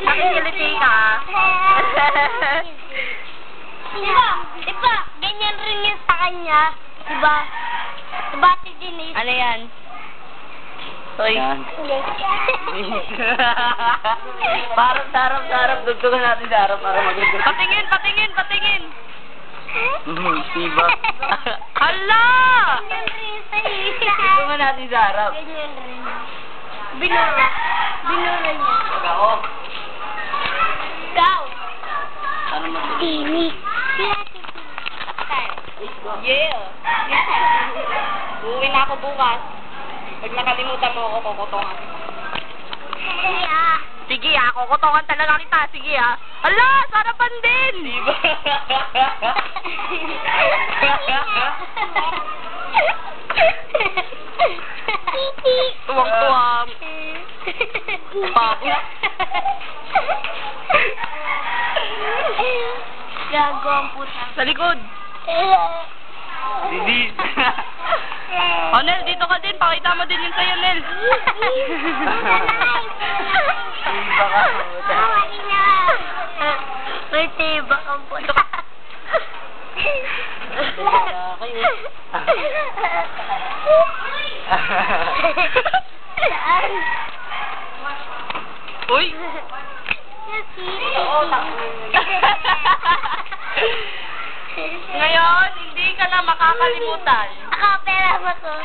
Nakikiliti ka. Diba, ganyan rin yun sa kanya. Diba? Diba si Denise? Ano yan? Hoy. Yan. Parang sarap. Dugtugan natin sa harap para maganda. Patingin, patingin, patingin. Diba? Hala! Ganyan rin sa'yo. Dugtugan natin sa harap. Ganyan rin. Binura. Binura niya. Ako. Go! Ano mo? Denise. Yeah. Uuwi na ako bukas. Pag nakalimutan mo ako, kukutongan. Yeah. Sige kukutongan talaga kita. Sige Hala, sarapan din! Diba? Tuwang-tuwang. Bago. Gago ang puta. Sa likod. Didi. Nel, dito ka din. Pakita mo din yun sa'yo, Nel. Diba ka? May tiba ang puta. Uy! Ngayon, hindi ka na makakalimutan. Ako, pera mo to.